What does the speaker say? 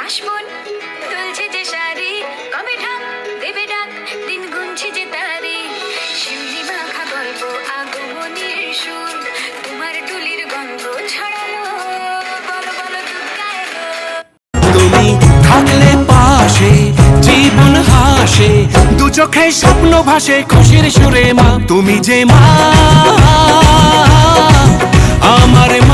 কাশবন তুলছে যে শাড়ি, কবে ঢাক দেবে ডাক, দিন গুনছে যে তারি। শিউলি মাখা গল্প, আগমনীর সুর, তোমার টুলির গন্ধ ছড়ালো, বলো বলো দুর্গা এলো। তুমি থাকলে পাশে জীবন হাসে, দু চোখে স্বপ্ন ভাসে খুশির সুরে মা। তুমি যে মা, আমার মা।